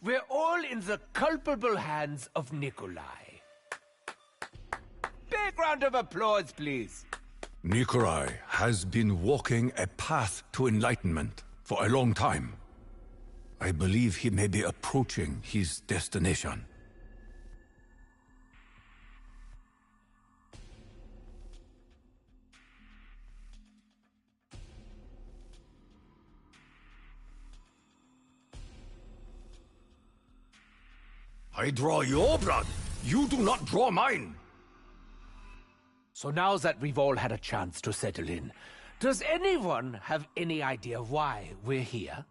we're all in the culpable hands of Nikolai. Big round of applause, please. Nikolai has been walking a path to enlightenment for a long time. I believe he may be approaching his destination. I draw your blood. You do not draw mine. So now that we've all had a chance to settle in, does anyone have any idea why we're here?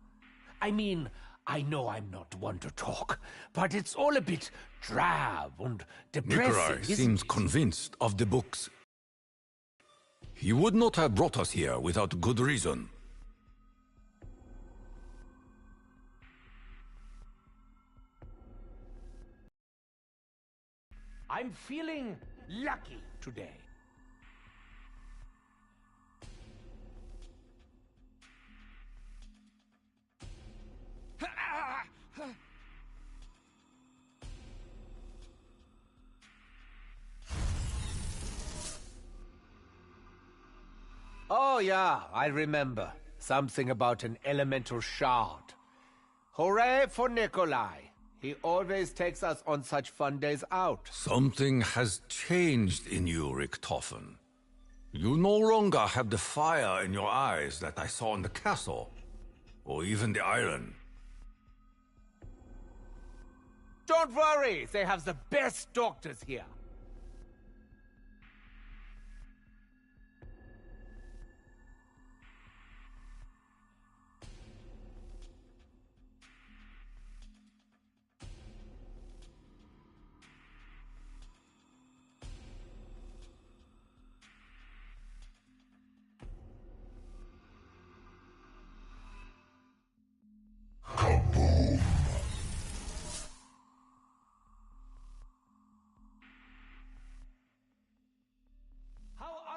I mean, I know I'm not one to talk, but it's all a bit drab and depressing. Nikolai seems convinced of the books. He would not have brought us here without good reason. I'm feeling lucky today. Oh yeah, I remember. Something about an elemental shard. Hooray for Nikolai. He always takes us on such fun days out. Something has changed in you, Richtofen. You no longer have the fire in your eyes that I saw in the castle, or even the island. Don't worry, they have the best doctors here.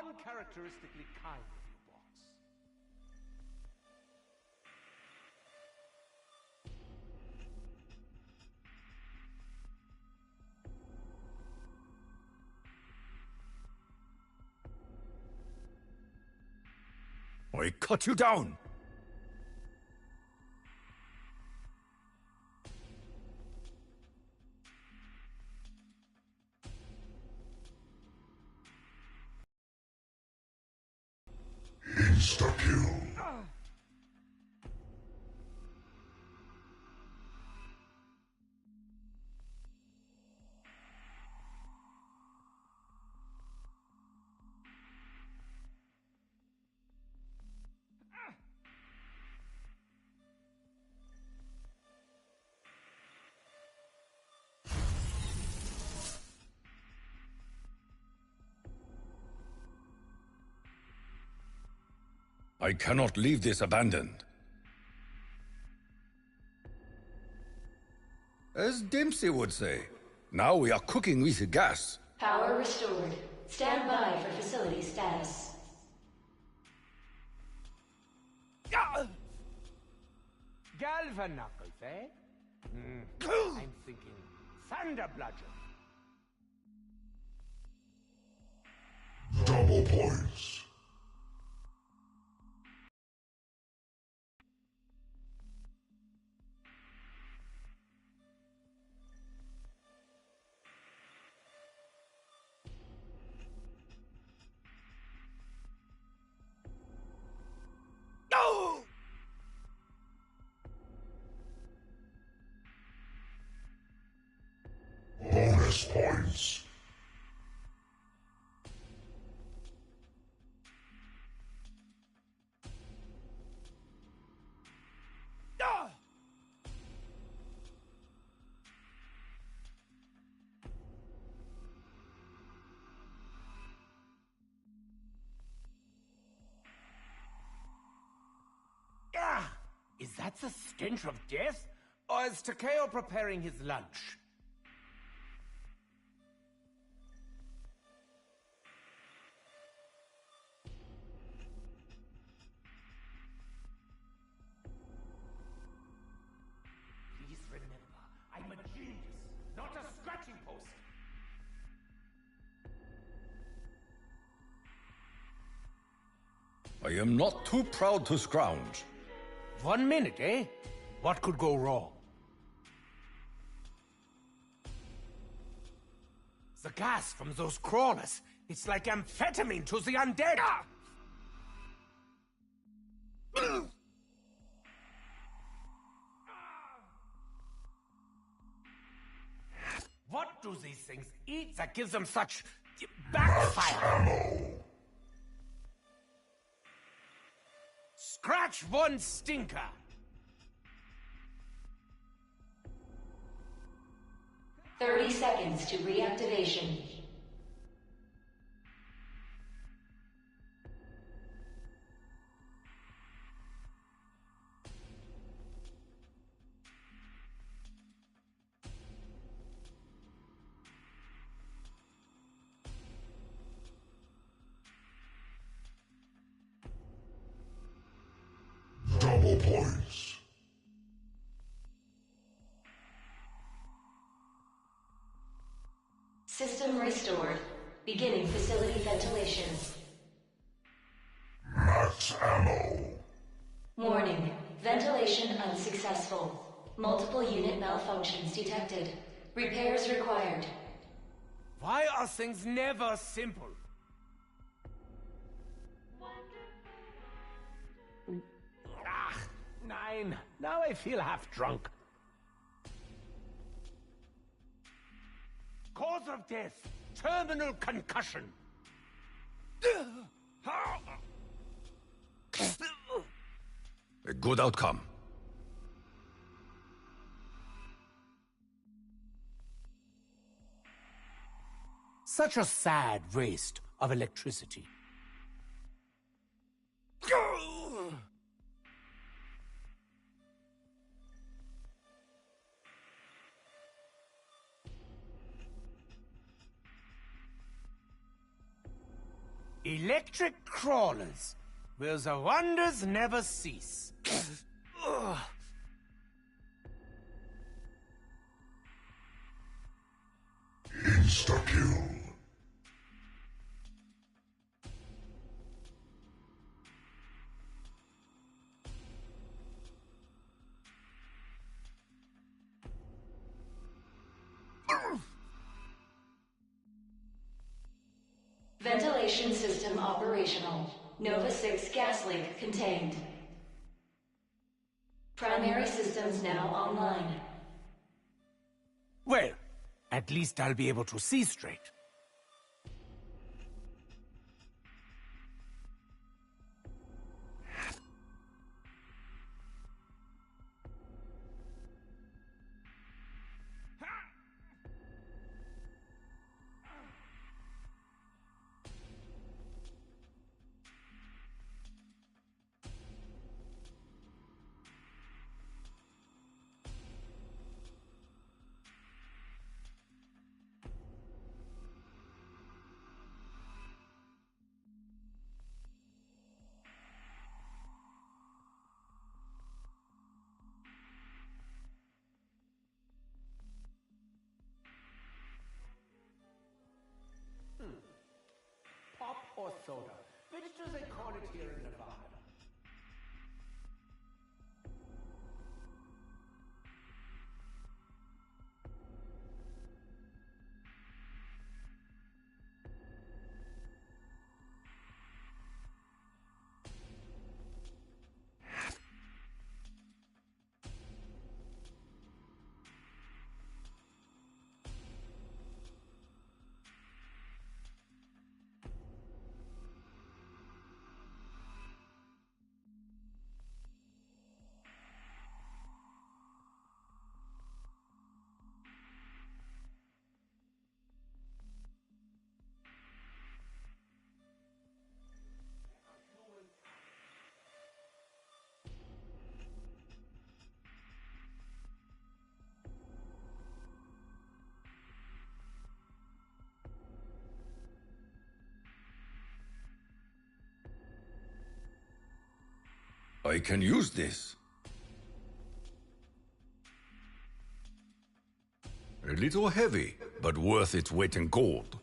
Uncharacteristically kind of you, boss. I cut you down! Insta-kill. I cannot leave this abandoned. As Dempsey would say, now we are cooking with gas. Power restored. Stand by for facility status. Galvanuckles, eh? I'm thinking thunder bludgeon. Double points. Bonus points. Is that the stench of death? Or is Takeo preparing his lunch? Please remember, I am not too proud to scrounge. 1 minute, eh? What could go wrong? The gas from those crawlers. It's like amphetamine to the undead. What do these things eat that gives them such backfire? Scratch one stinker. "30 seconds to reactivation." Double points. System restored. Beginning facility ventilation. Max ammo. Warning. Ventilation unsuccessful. Multiple unit malfunctions detected. Repairs required. Why are things never simple? Ah, nein. Now I feel half drunk. Cause of death, terminal concussion. A good outcome. Such a sad waste of electricity. Electric crawlers, where the wonders never cease. Insta-kill. Ventilation system operational. Nova 6 gas leak contained. Primary systems now online. Well, at least I'll be able to see straight. Pop or soda? Which do they call it here in Nevada? I can use this. A little heavy, but worth its weight in gold.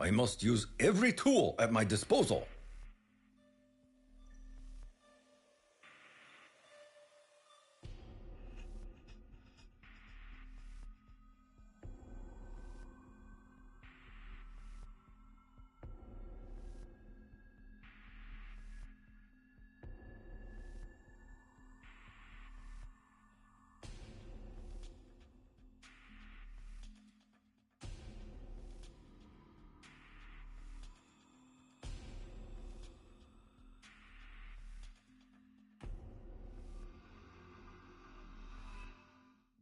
I must use every tool at my disposal.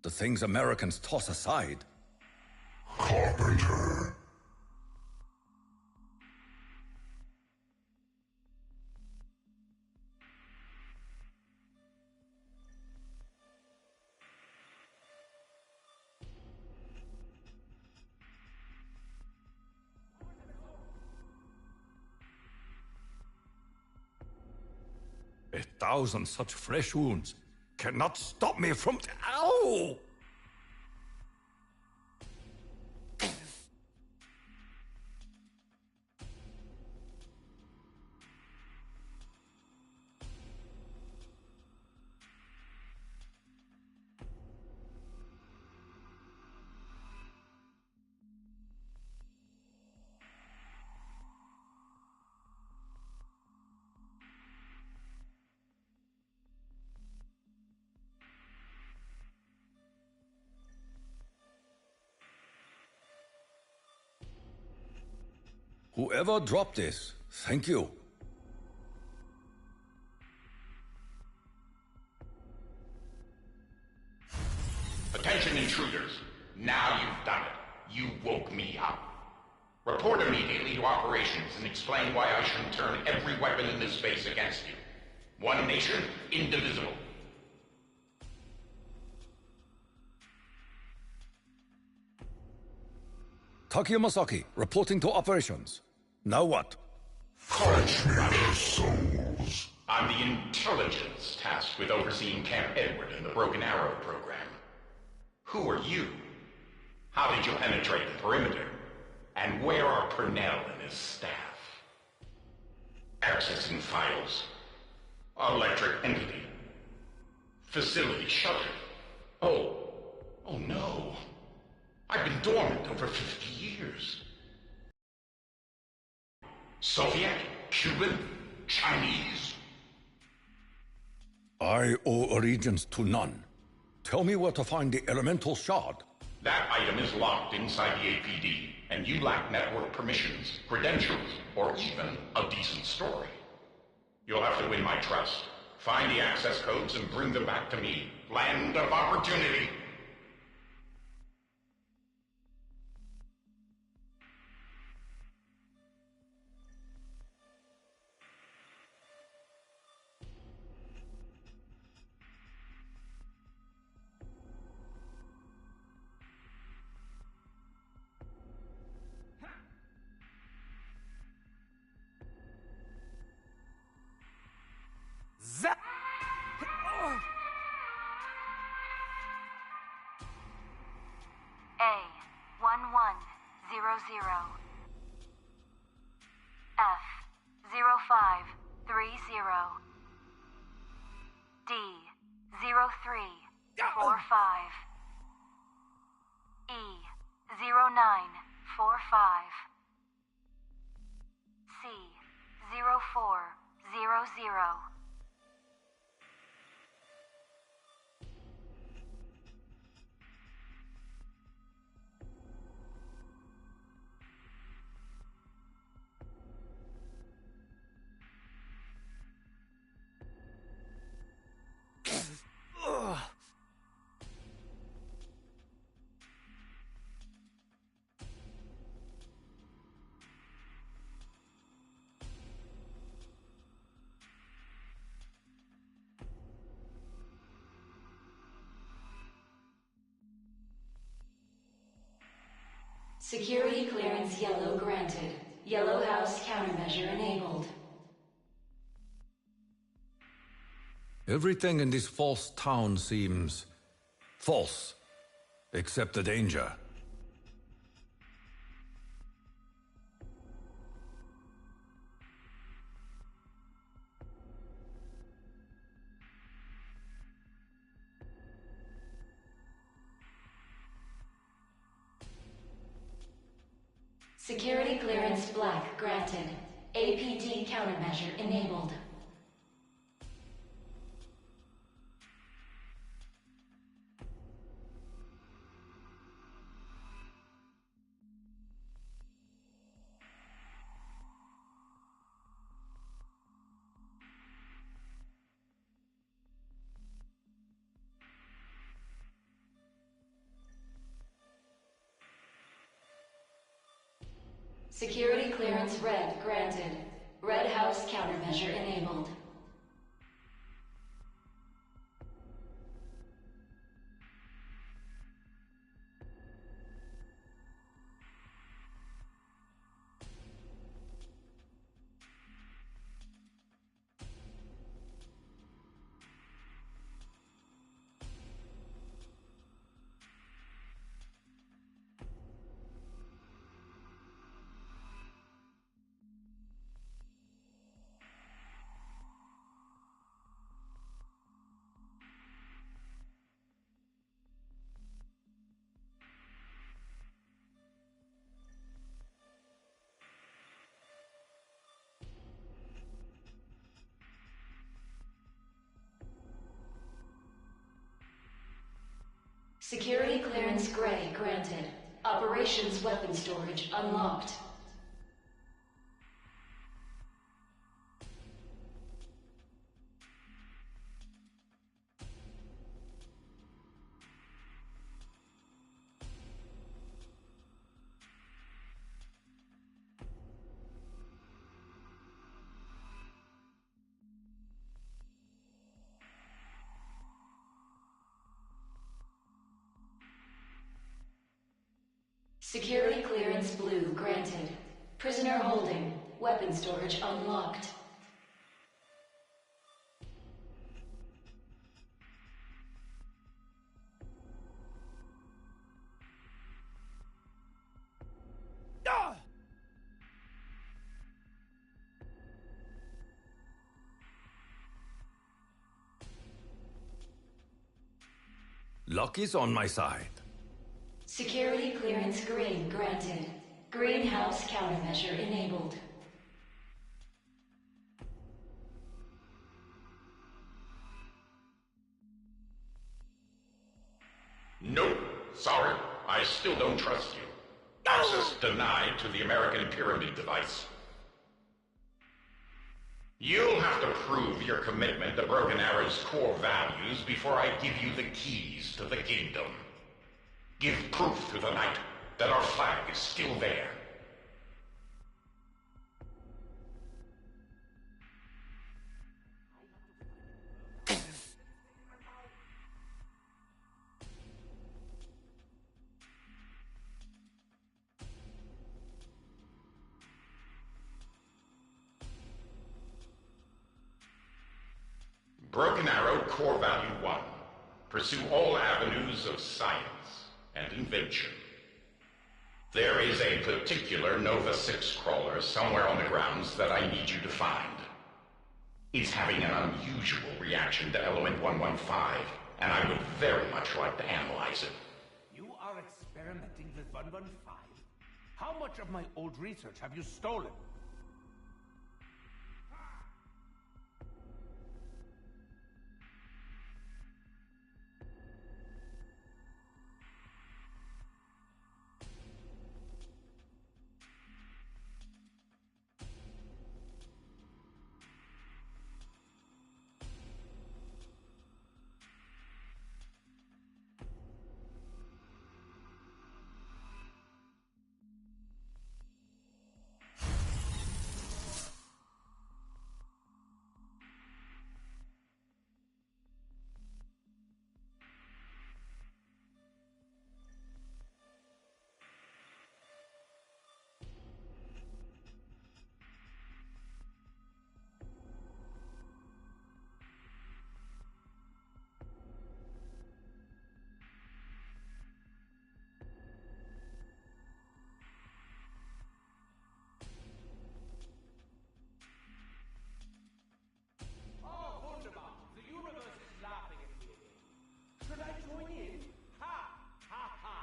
The things Americans toss aside. Carpenter. A thousand such fresh wounds cannot stop me from... Ow! Whoever dropped this, thank you. Attention intruders. Now you've done it. You woke me up. Report immediately to operations and explain why I shouldn't turn every weapon in this space against you. One nation, indivisible. Takia Masaki, reporting to operations. Now what? Fetch me their souls. I'm the intelligence tasked with overseeing Camp Edward and the Broken Arrow program. Who are you? How did you penetrate the perimeter? And where are Purnell and his staff? Accessing files. Electric entity. Facility shuttered. Oh no. I've been dormant over 50 years. Soviet, Cuban, Chinese. I owe allegiance to none. Tell me where to find the elemental shard. That item is locked inside the APD, and you lack network permissions, credentials, or even a decent story. You'll have to win my trust. Find the access codes and bring them back to me. Land of opportunity. Zap! A1100 F0530 D0345 E0945 C0400. Security clearance yellow granted. Yellow House countermeasure enabled. Everything in this false town seems false, except the danger. Security clearance black granted. APD countermeasure enabled. Security clearance red granted. Red House countermeasure enabled. Security clearance gray granted. Operations weapon storage unlocked. Security clearance blue granted. Prisoner holding. Weapon storage unlocked. Luck is on my side. Security clearance green granted. Greenhouse countermeasure enabled. Nope. Sorry. I still don't trust you. Access denied to the American Pyramid device. You'll have to prove your commitment to Broken Arrow's core values before I give you the keys to the kingdom. Give proof to the Knight that our flag is still there. Broken Arrow Core Value 1. Pursue all avenues of science and invention. There is a particular Nova 6 crawler somewhere on the grounds that I need you to find. It's having an unusual reaction to element 115, and I would very much like to analyze it. You are experimenting with 115? How much of my old research have you stolen?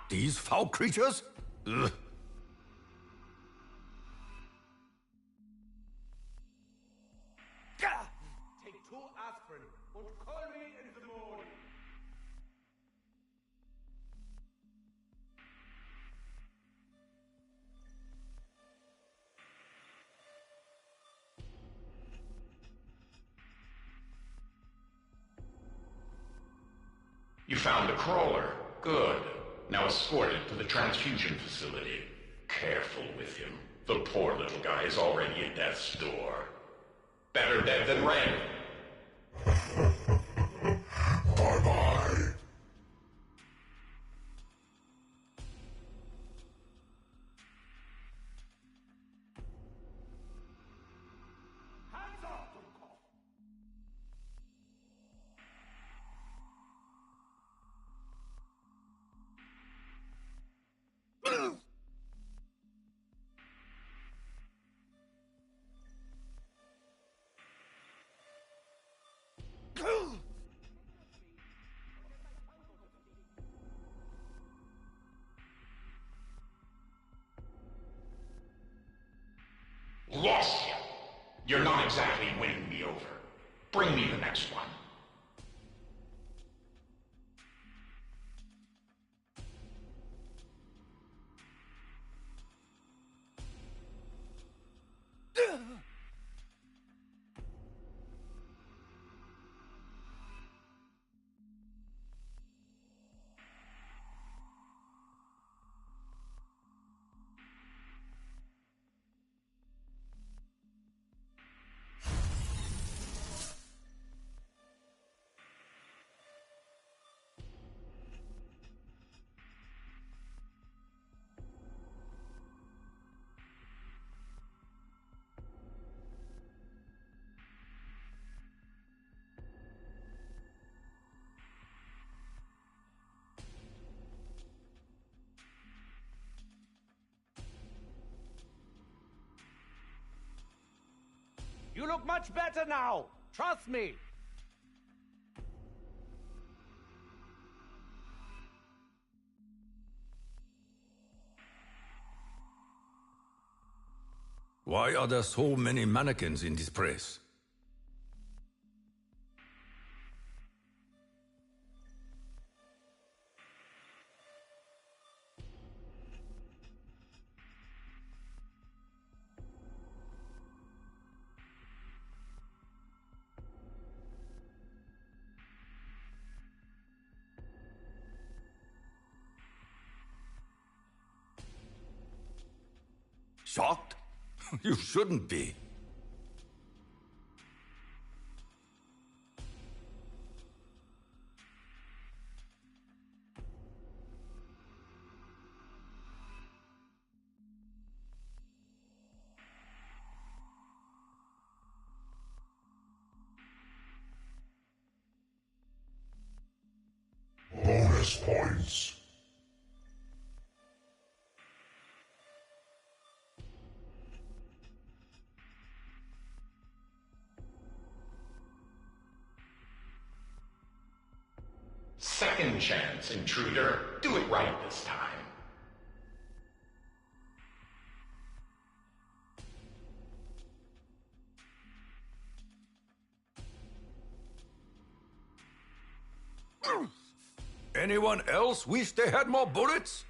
These foul creatures? Ugh. crawler. Good. Now escort it to the transfusion facility. Careful with him. The poor little guy is already at death's door. Better dead than red. Bye-bye. Lost him. You're not exactly winning me over. Bring me the next one. You look much better now. Trust me. Why are there so many mannequins in this place? Shocked? You shouldn't be. Bonus points. Second chance, intruder. Do it right this time. Anyone else wish they had more bullets?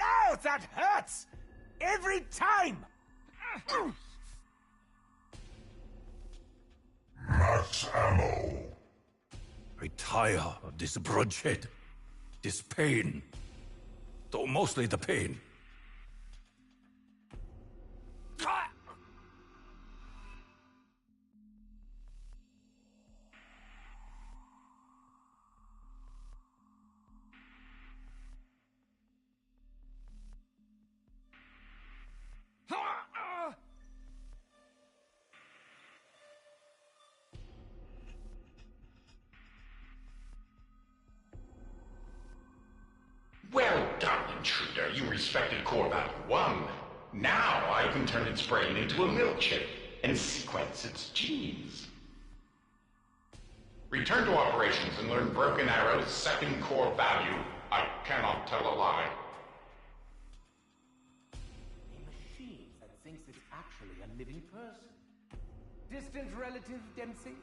Oh, that hurts! Every time! Max ammo. I tire of this bloodshed, this pain. Though mostly the pain. Well done, intruder. You respected Core Battle 1. Now I can turn its brain into a milkshake and sequence its genes. Return to operations and learn Broken Arrow's second core value. I cannot tell a lie. A machine that thinks it's actually a living person. Distant relative, Dempsey?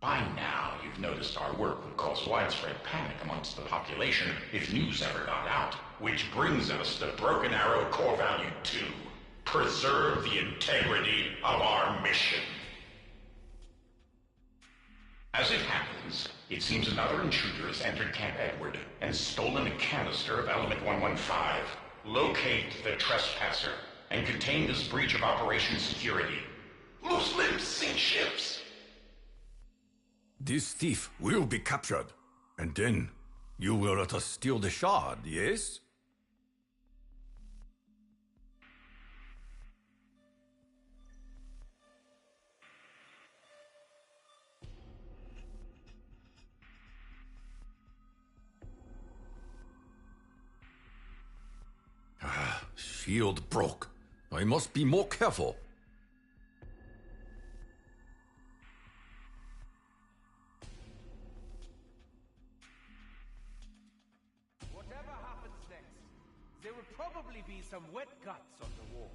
By now, you've noticed our work would cause widespread panic amongst the population if news ever got out. Which brings us to Broken Arrow Core Value 2. Preserve the integrity of our mission. As it happens, it seems another intruder has entered Camp Edward and stolen a canister of Element 115. Locate the trespasser and contain this breach of operation security. Loose limbs sink ships. This thief will be captured, and then you will let us steal the shard, yes? Shield broke. I must be more careful. Whatever happens next, there will probably be some wet guts on the wall.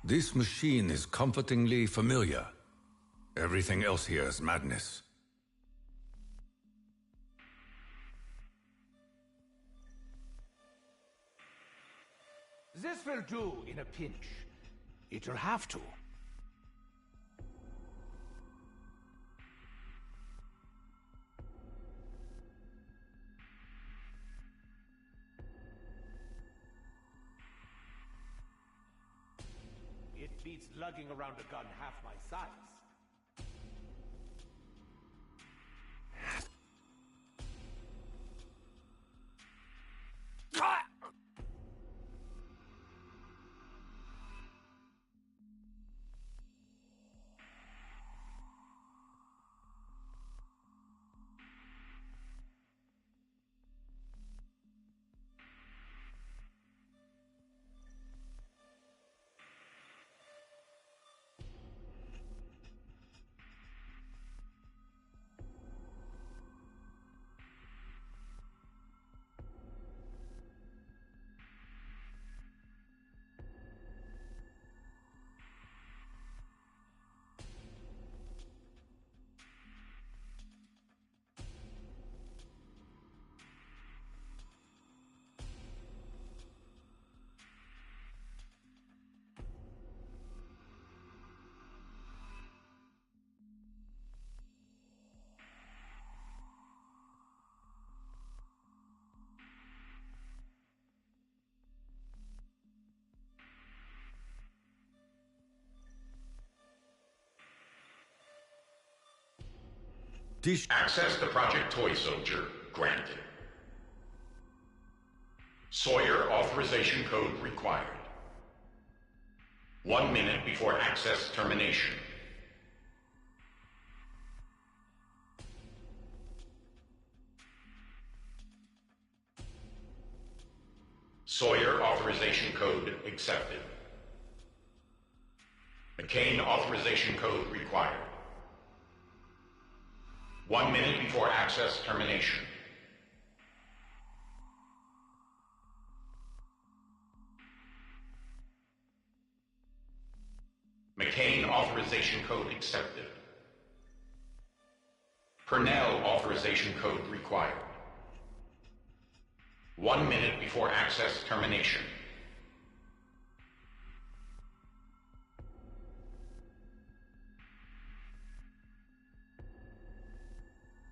This machine is comfortingly familiar. Everything else here is madness. This will do in a pinch. It'll have to. It beats lugging around a gun half my size. Access to Project Toy Soldier granted. Sawyer authorization code required. 1 minute before access termination. Sawyer authorization code accepted. McCain authorization code required. 1 minute before access termination. McCain authorization code accepted. Purnell authorization code required. 1 minute before access termination.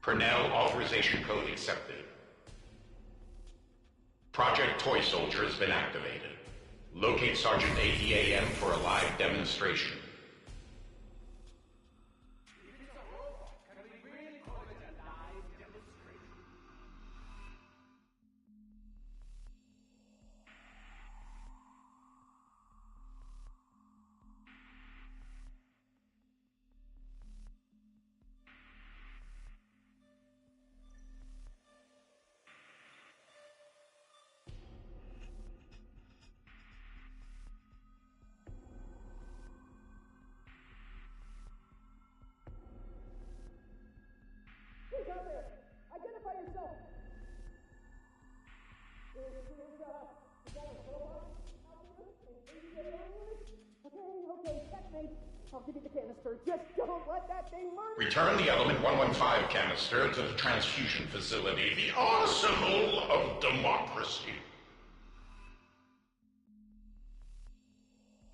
Purnell authorization code accepted. Project Toy Soldier has been activated. Locate Sergeant ADAM for a live demonstration. I'll give you the canister. Just don't let that thing murder. Return the Element 115 canister to the transfusion facility, the arsenal of democracy.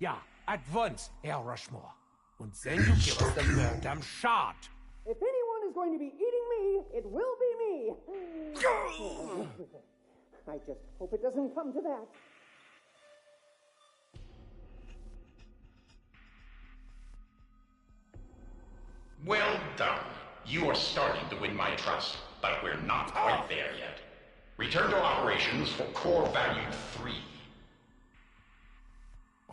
Ja, at once, Herr Rushmore. Und then you give us the goddamn shot. If anyone is going to be eating me, it will be me. I just hope it doesn't come to that. Well done. You are starting to win my trust, but we're not quite there yet. Return to operations for core value 3.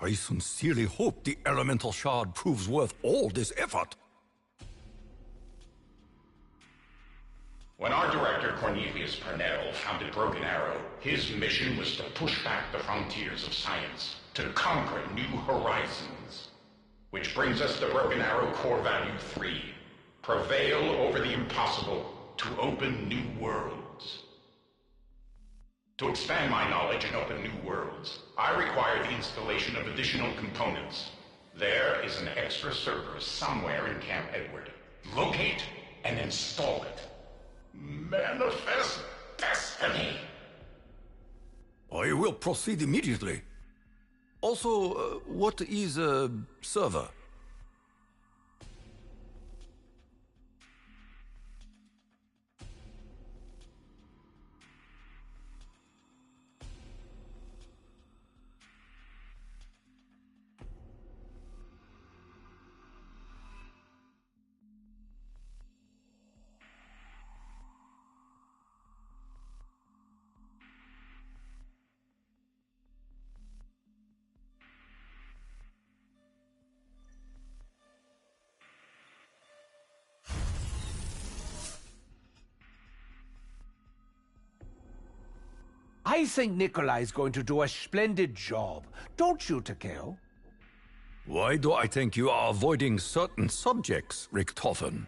I sincerely hope the elemental shard proves worth all this effort. When our director Cornelius Purnell founded Broken Arrow, his mission was to push back the frontiers of science, to conquer new horizons. Which brings us to Broken Arrow core value 3. Prevail over the impossible to open new worlds. To expand my knowledge and open new worlds, I require the installation of additional components. There is an extra server somewhere in Camp Edward. Locate and install it. Manifest destiny. I will proceed immediately. Also, what is a server? I think Nikolai's going to do a splendid job. Don't you, Takeo? Why do I think you are avoiding certain subjects, Richtofen?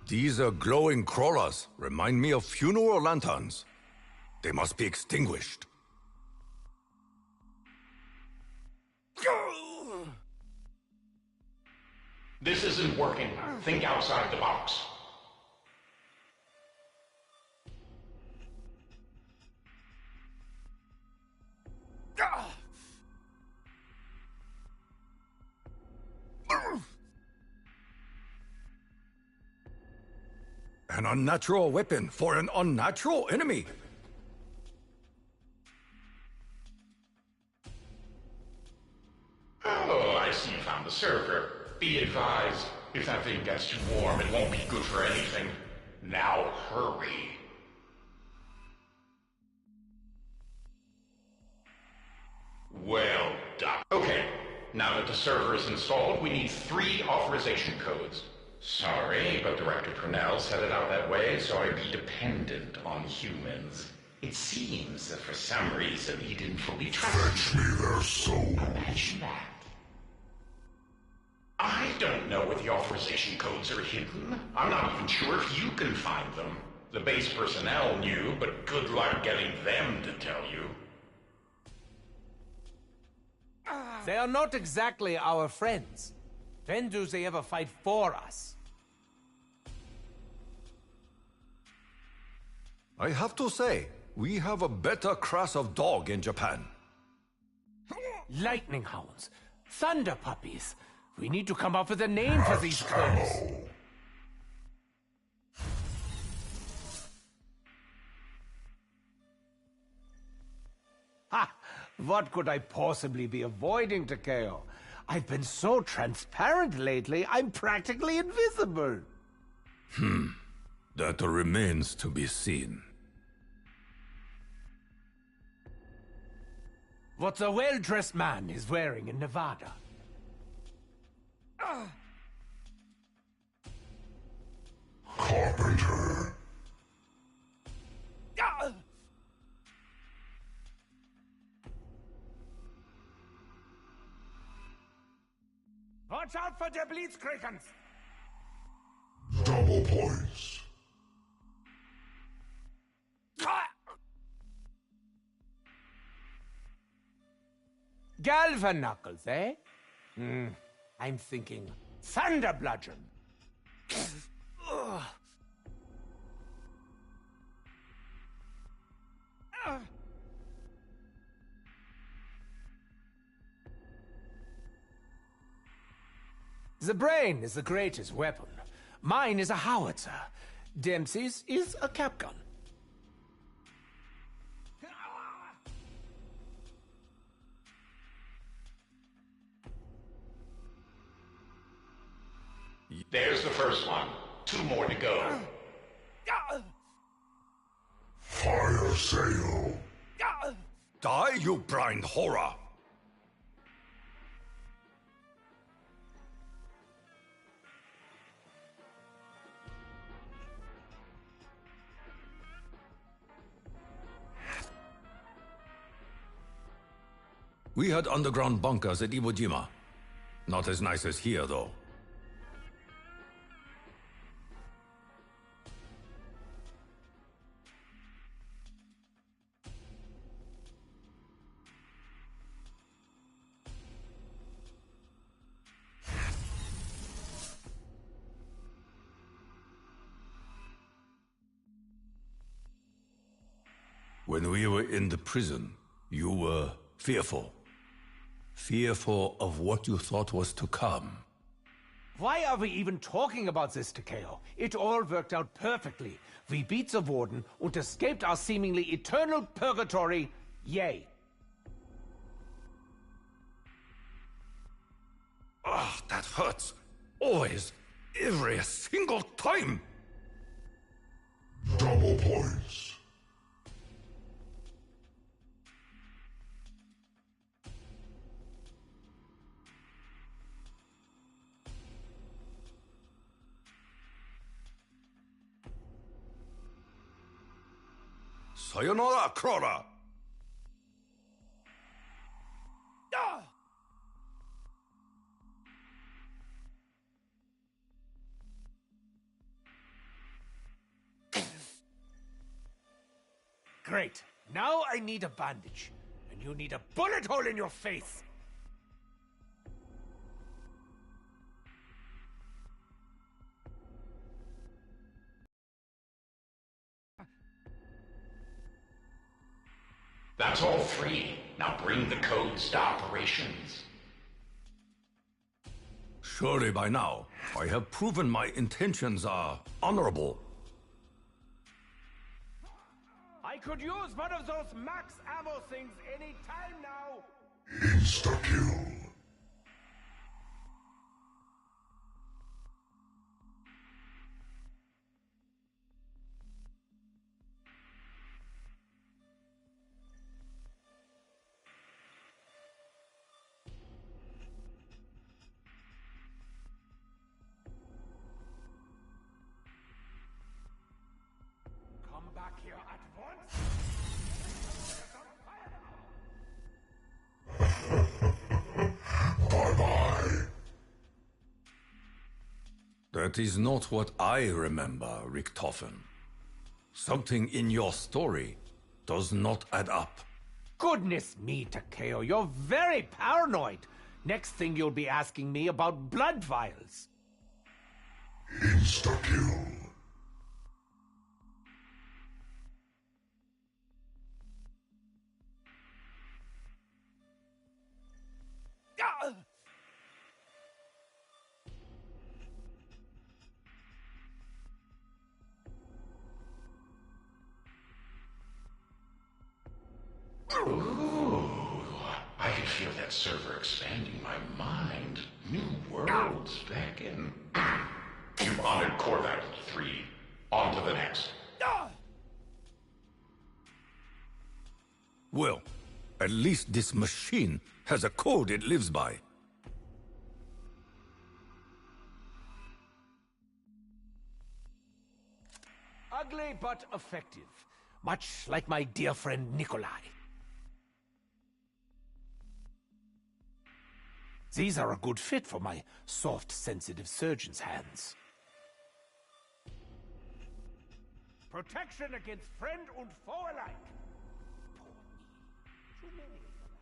These glowing crawlers remind me of funeral lanterns. They must be extinguished. This isn't working. Think outside the box. An unnatural weapon for an unnatural enemy. Oh, I see you found the server. Be advised, if that thing gets too warm, it won't be good for anything. Now hurry. Well done. Okay, now that the server is installed, we need 3 authorization codes. Sorry, but Director Cornell set it out that way, so I'd be dependent on humans. It seems that for some reason he didn't fully trust Fetch me their soul. Imagine that. I don't know where the authorization codes are hidden. I'm not even sure if you can find them. The base personnel knew, but good luck getting them to tell you. They are not exactly our friends. When do they ever fight for us? I have to say, we have a better class of dog in Japan. Lightning hounds. Thunder puppies. We need to come up with a name for these curs. Ha! What could I possibly be avoiding, Takeo? I've been so transparent lately, I'm practically invisible. That remains to be seen. What the well-dressed man is wearing in Nevada. Carpenter. Watch out for the Blitzkriegers! Double points. Galvan knuckles, eh? I'm thinking thunder bludgeon. The brain is the greatest weapon. Mine is a howitzer. Dempsey's is a cap gun. There's the first one. 2 more to go. Fire sale. Die, you blind horror! We had underground bunkers at Iwo Jima. Not as nice as here, though. When we were in the prison, you were fearful. Fearful of what you thought was to come. Why are we even talking about this, Takeo? It all worked out perfectly. We beat the warden and escaped our seemingly eternal purgatory. Yay. Ah, that hurts. Always. Every single time. Double points. Sayonara, Crora! Great. Now I need a bandage. And you need a bullet hole in your face. That's all 3. Now bring the codes to operations. Surely by now, I have proven my intentions are honorable. I could use one of those max ammo things any time now! Insta-kill. Come back here at once! Bye-bye. That is not what I remember, Richtofen. Something in your story does not add up. Goodness me, Takeo, you're very paranoid. Next thing you'll be asking me about blood vials. Insta-kill. Ah! Ooh, I can feel that server expanding my mind. New worlds beckon. You've honored core battle 3. On to the next. Ah! Well, at least this machine has a code it lives by. Ugly but effective. Much like my dear friend Nikolai. These are a good fit for my soft, sensitive surgeon's hands. Protection against friend and foe alike. Poor me. Too many of them.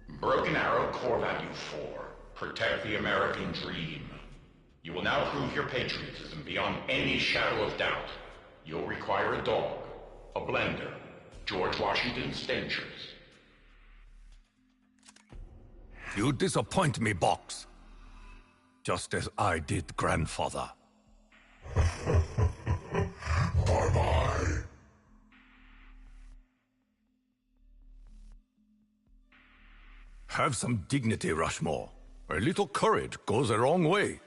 Too few. Broken Arrow core value 4. Protect the American dream. You will now prove your patriotism beyond any shadow of doubt. You'll require a dog, a blender, George Washington's dentures. You disappoint me, Box. Just as I did, Grandfather. Bye-bye. Have some dignity, Rushmore. A little courage goes a long way.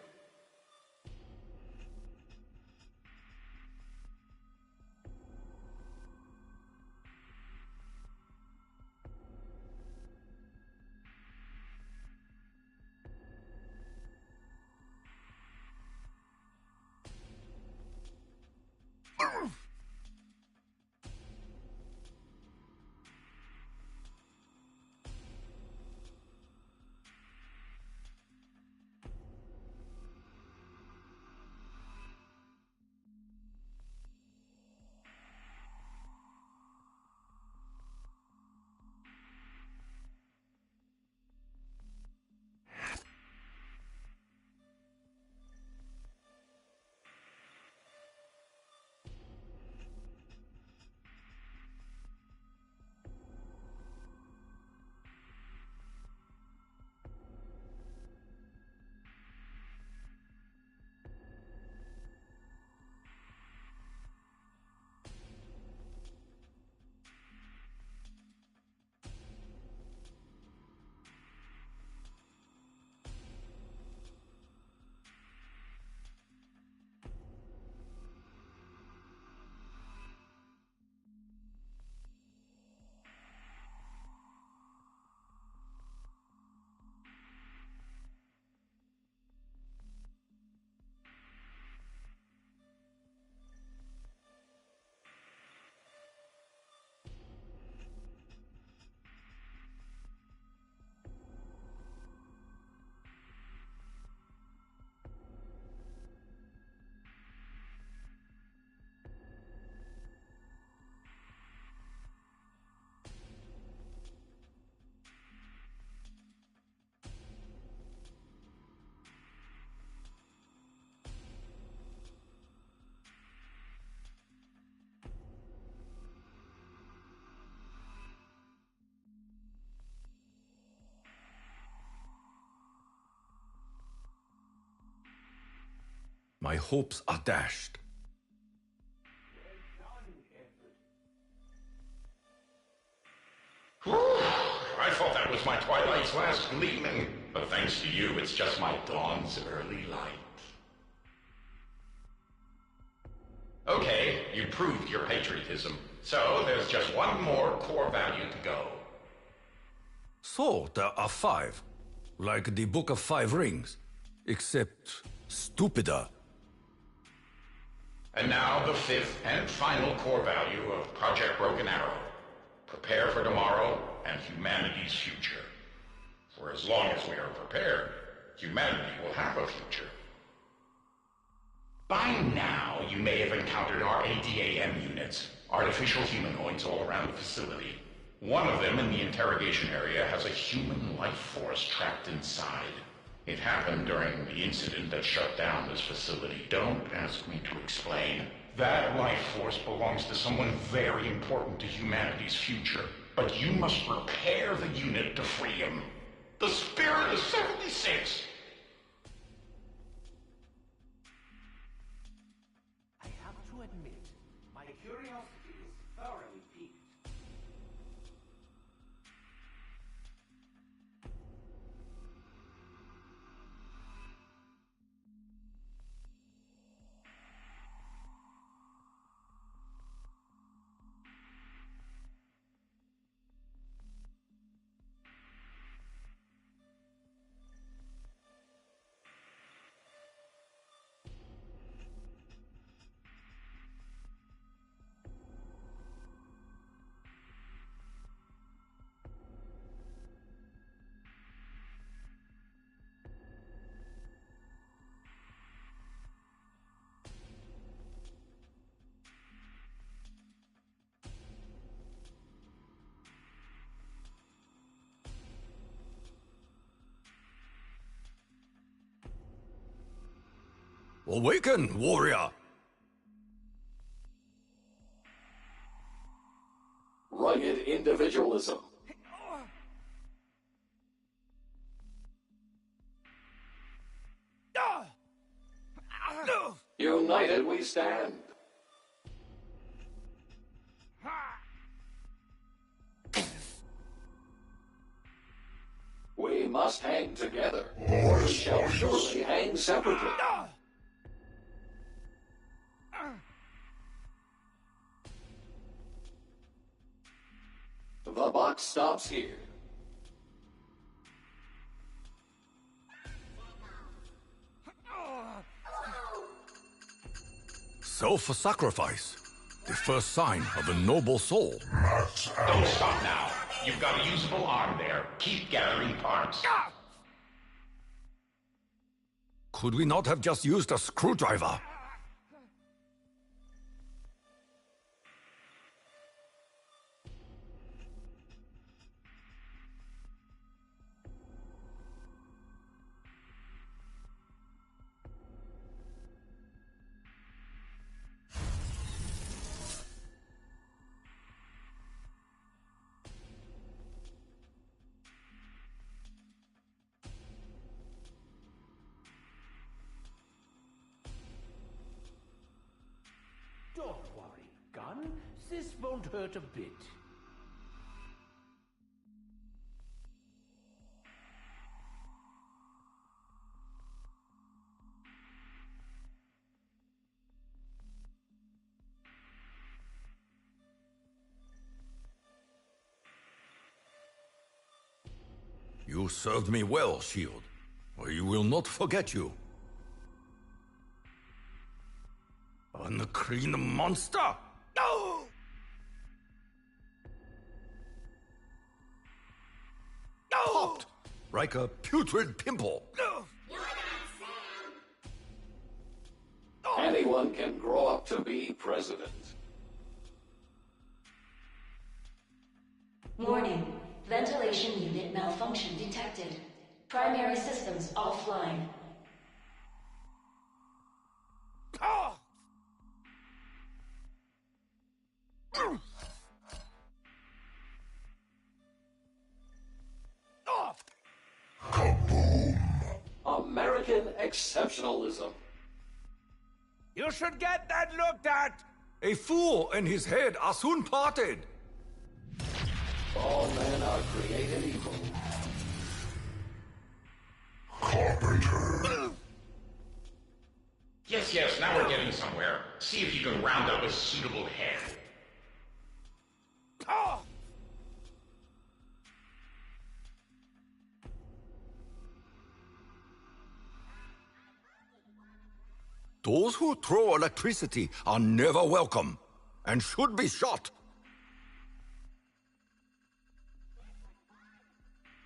my hopes are dashed. Whew, I thought that was my twilight's last gleaming, but thanks to you, it's just my dawn's early light. Okay, you proved your patriotism, so there's just one more core value to go. So, there are 5. Like the Book of 5 Rings. Except stupider. And now the 5th and final core value of Project Broken Arrow. Prepare for tomorrow and humanity's future. For as long as we are prepared, humanity will have a future. By now, you may have encountered our ADAM units, artificial humanoids all around the facility. One of them in the interrogation area has a human life force trapped inside. It happened during the incident that shut down this facility. Don't ask me to explain. That life force belongs to someone very important to humanity's future. But you must prepare the unit to free him. The spirit of 76! I have to admit, my curiosity is thoroughly piqued. Awaken, warrior! Rugged individualism. United we stand. We must hang together. We shall surely hang separately. The box stops here. Self-sacrifice. The first sign of a noble soul. Don't stop now. You've got a usable arm there. Keep gathering parts. Could we not have just used a screwdriver? Don't worry, Gun. This won't hurt a bit. You served me well, Shield. I will not forget you. Unclean monster! No! No! Popped like a putrid pimple. No! Anyone can grow up to be president. Warning. Ventilation unit malfunction detected. Primary systems offline. Ah! Kaboom! American exceptionalism. You should get that looked at! A fool and his head are soon parted. All men are created equal. Carpenter. Yes, now we're getting somewhere. See if you can round up a suitable head. Oh! Those who throw electricity are never welcome, and should be shot.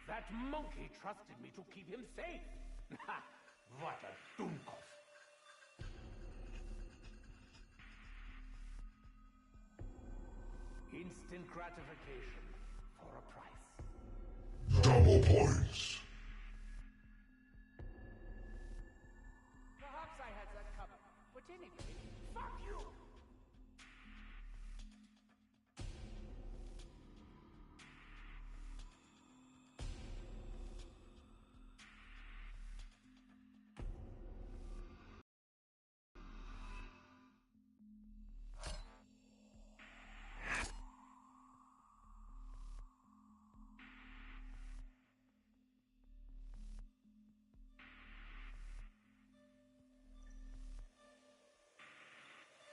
That monkey trusted me to keep him safe. What a Dummkopf. Instant gratification for a price. Double points. Perhaps I had that covered, but anyway, fuck you!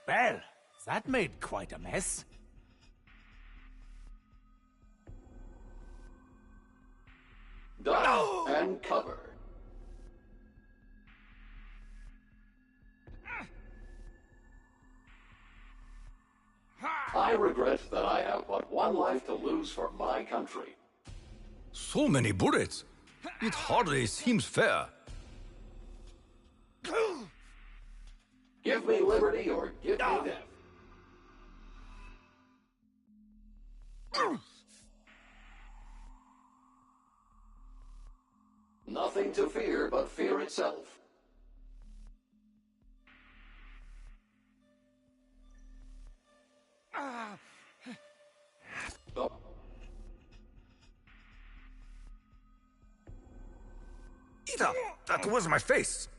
Well, that made quite a mess. Done and covered. I regret that I have but one life to lose for my country. So many bullets. It hardly seems fair. Give me liberty or give me death. Nothing to fear but fear itself. Oh. Ita! That was my face!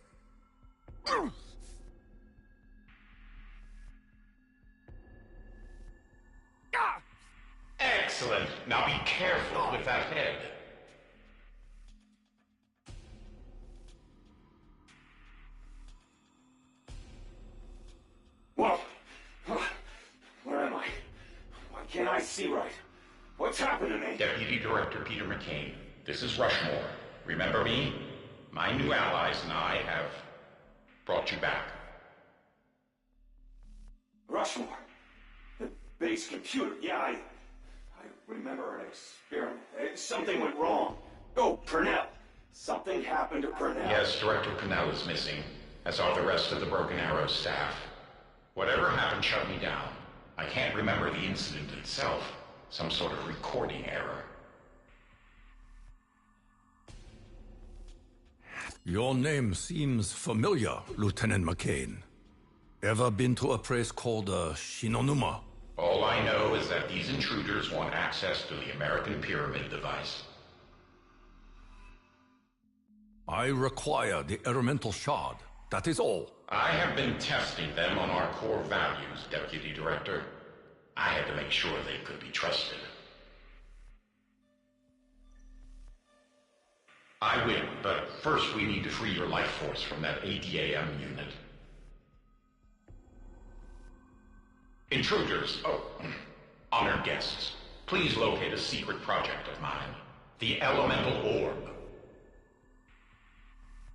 Excellent. Now be careful with that head. Whoa! Where am I? Why can't I see right? What's happened to me? Deputy Director Peter McCain, this is Rushmore. Remember me? My new allies and I have brought you back. Rushmore. The base computer. Yeah, I remember an experiment. Something went wrong. Oh, Purnell. Something happened to Purnell. Yes, Director Purnell is missing, as are the rest of the Broken Arrow staff. Whatever happened shut me down. I can't remember the incident itself. Some sort of recording error. Your name seems familiar, Lieutenant McCain. Ever been to a place called Shinonuma? All I know is that these intruders want access to the American Pyramid device. I require the elemental shard. That is all. I have been testing them on our core values, Deputy Director. I had to make sure they could be trusted. I will, but first we need to free your life force from that ADAM unit. Intruders, honored guests, please locate a secret project of mine. The Elemental Orb.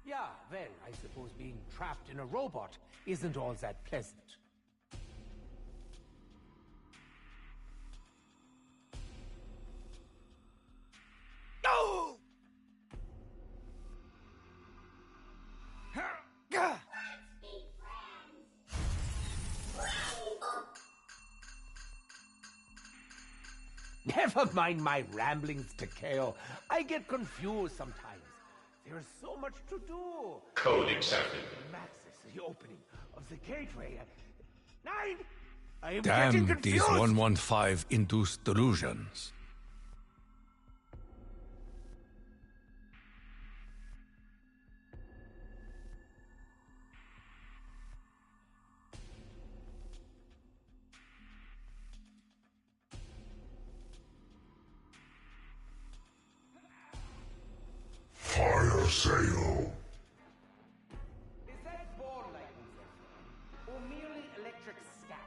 Yeah, well, I suppose being trapped in a robot isn't all that pleasant. No! Never mind my ramblings, Takeo. I get confused sometimes. There's so much to do. Code accepted. Maxis, the opening of the gateway. 9! I am getting Damn confused. these 115 induced delusions. sail. Is that ball-like or merely electric scat?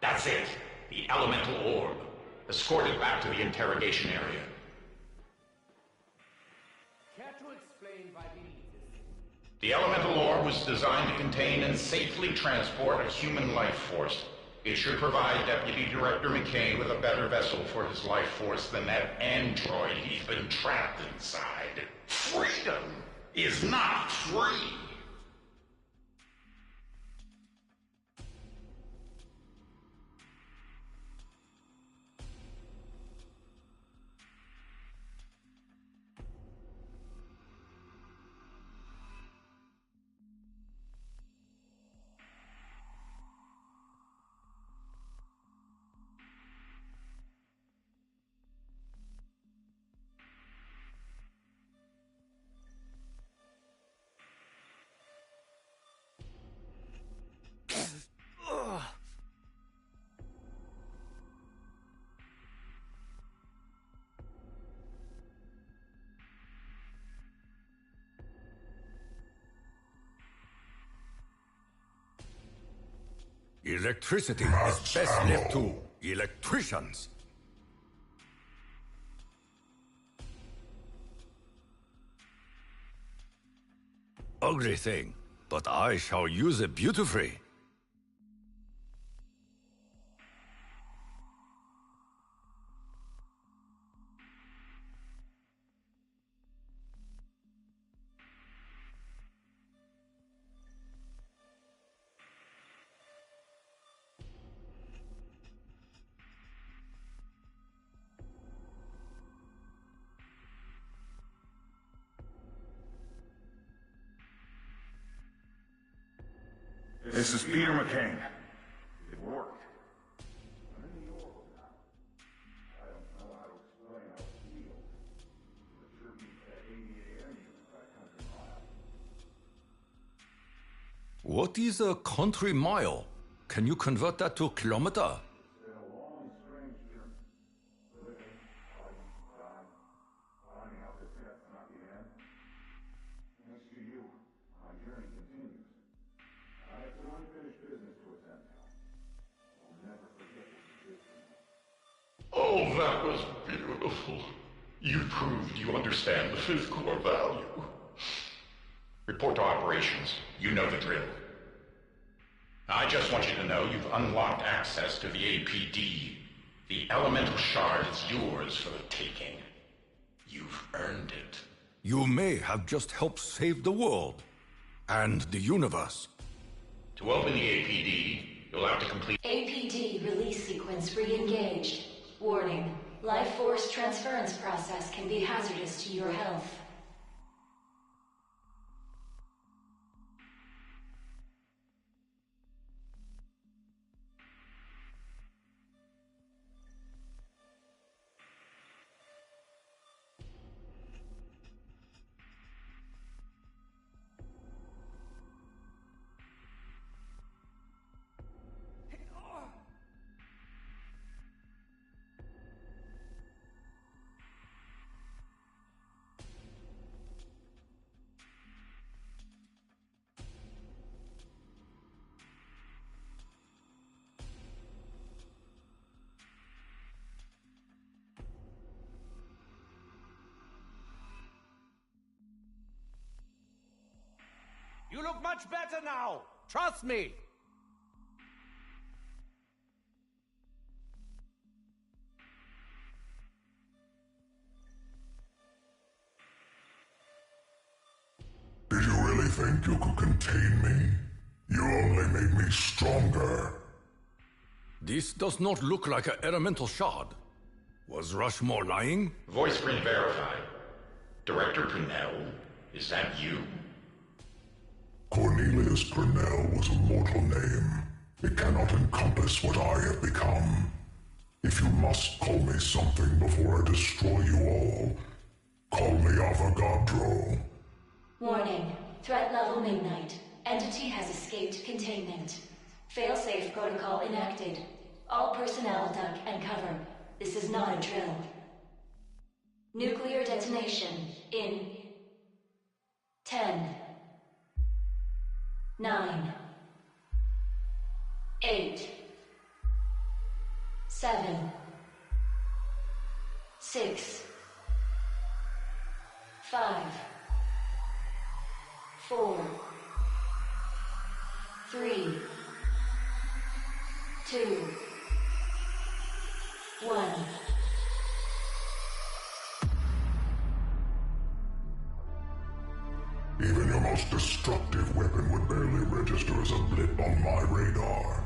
That's it. The elemental orb. Escort it back to the interrogation area. Care to explain why we need this? The elemental orb was designed to contain and safely transport a human life force. It should provide Deputy Director McCain with a better vessel for his life force than that android he's been trapped inside. Freedom is not free. Electricity is best left to electricians. Ugly thing, but I shall use it beautifully. This is Peter McCain. It worked. I'm in the orb now. I don't know how to explain how it feels. It sure beats that 80 AM unit by a country mile. What is a country mile? Can you convert that to a kilometer? It's been a long, strange journey. Living, fighting, dying, finding out that death's not the end. Thanks to you, my journey continues. I have some unfinished business to attend to. I'll never forget what you did for me. Oh, that was beautiful. You proved you understand the fifth core value. Report to operations. You know the drill. I just want you to know you've unlocked access to the APD. The elemental shard is yours for the taking. You've earned it. You may have just helped save the world. And the universe. To open the APD, you'll have to complete... APD release sequence re-engaged. Warning. Life force transference process can be hazardous to your health. You look much better now. Trust me. Did you really think you could contain me? You only made me stronger. This does not look like an elemental shard. Was Rushmore lying? Voice print verified. Director Purnell, is that you? Cornelius Purnell was a mortal name. It cannot encompass what I have become. If you must call me something before I destroy you all, call me Avogadro. Warning. Threat level midnight. Entity has escaped containment. Failsafe protocol enacted. All personnel duck and cover. This is not a drill. Nuclear detonation in 10, 9, 8, 7, 6, 5, 4, 3, 2, 1. Even your most destructive weapon would barely register as a blip on my radar.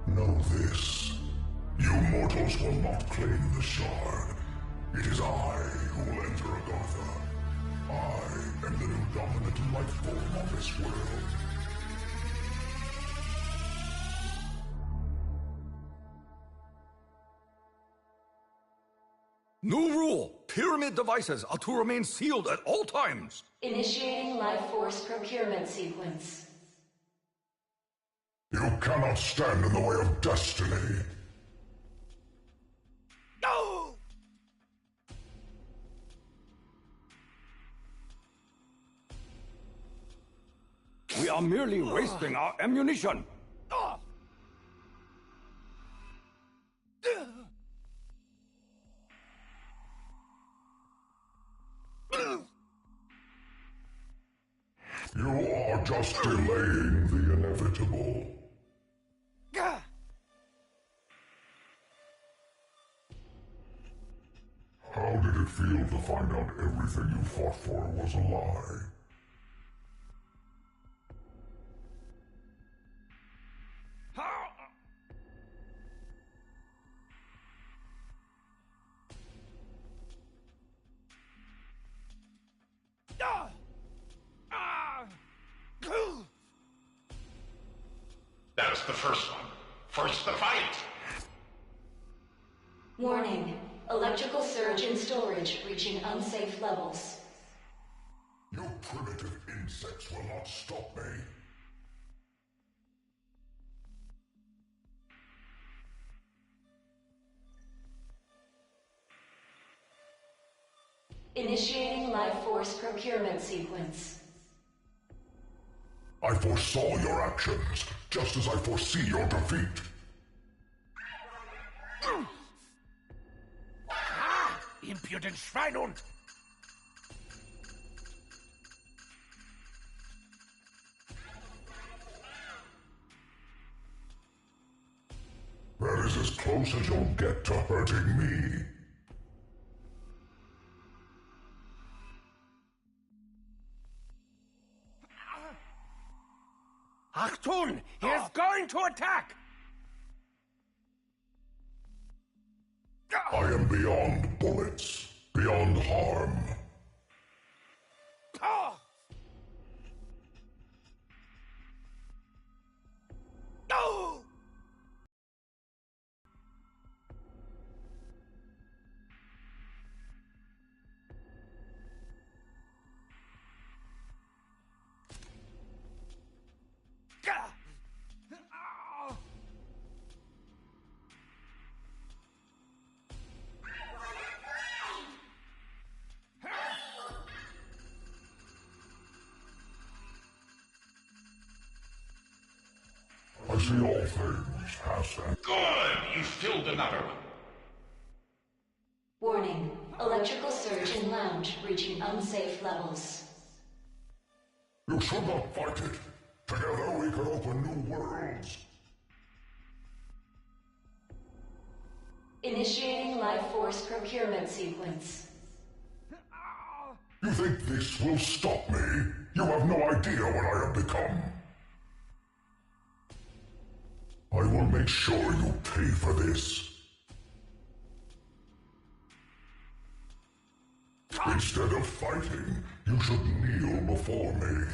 Know this. You mortals will not claim the shard. It is I who will enter Agartha. I am the new dominant life form on this world. New rule! Pyramid devices are to remain sealed at all times! Initiating life force procurement sequence. You cannot stand in the way of destiny. No! We are merely wasting our ammunition! You are just delaying the inevitable. How did it feel to find out everything you fought for was a lie? That's the first one. First the fight! Warning. Electrical surge in storage reaching unsafe levels. You primitive insects will not stop me. Initiating life force procurement sequence. I foresaw your actions, just as I foresee your defeat. Impudent Schweinhund! That is as close as you'll get to hurting me. Achtung! He is going to attack! I am beyond bullets, beyond harm. I see all things past and... Good! You filled another one. Warning. Electrical surge in lounge reaching unsafe levels. You should not fight it. Together we can open new worlds. Initiating life force procurement sequence. You think this will stop me? You have no idea what I have become. I will make sure you pay for this. Instead of fighting, you should kneel before me.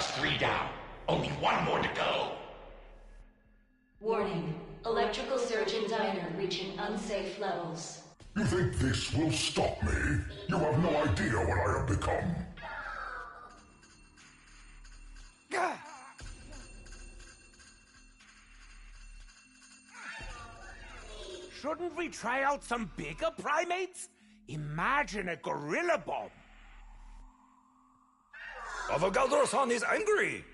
That's 3 down. Only 1 more to go. Warning. Electrical surge in diner reaching unsafe levels. You think this will stop me? You have no idea what I have become. Shouldn't we try out some bigger primates? Imagine a gorilla bomb. Avogadro-san is angry!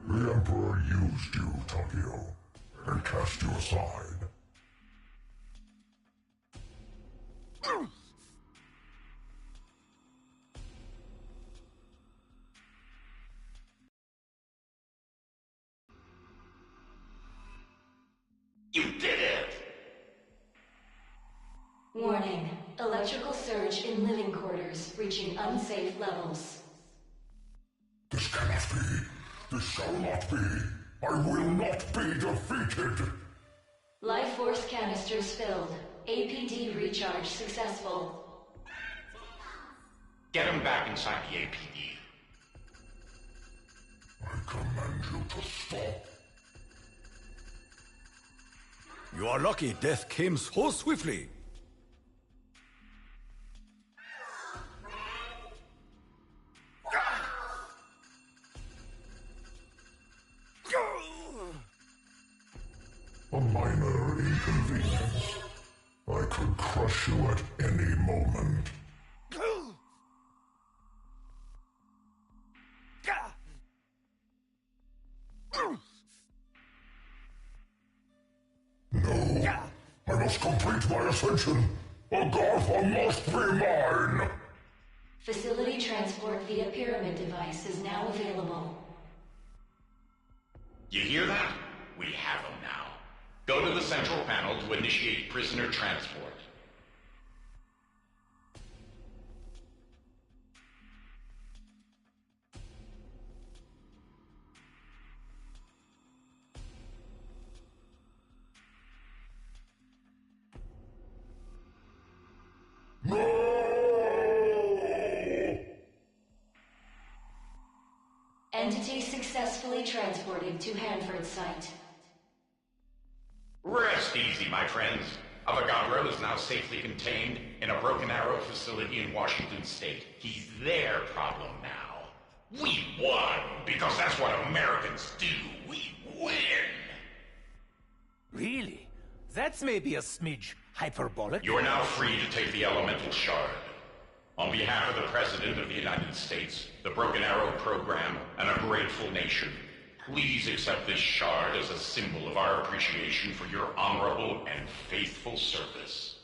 The Emperor used you, Takio, and cast you aside. You did it! Warning. Electrical surge in living quarters reaching unsafe levels. This cannot be. This shall not be. I will not be defeated. Life force canisters filled. APD recharge successful. Get him back inside the APD. I command you to stop. You are lucky death came so swiftly. A minor inconvenience. I could crush you at any moment. No. I must complete my ascension. Agartha must be mine. Facility transport via pyramid device is now available. You hear that? We have him now. Go to the central panel to initiate prisoner transport. Entity successfully transported to Hanford site. Rest easy, my friends. Avogadro is now safely contained in a Broken Arrow facility in Washington State. He's their problem now. We won, because that's what Americans do. We win! Really? That's maybe a smidge hyperbolic. You are now free to take the elemental shard. On behalf of the President of the United States, the Broken Arrow program, and a grateful nation, please accept this shard as a symbol of our appreciation for your honorable and faithful service.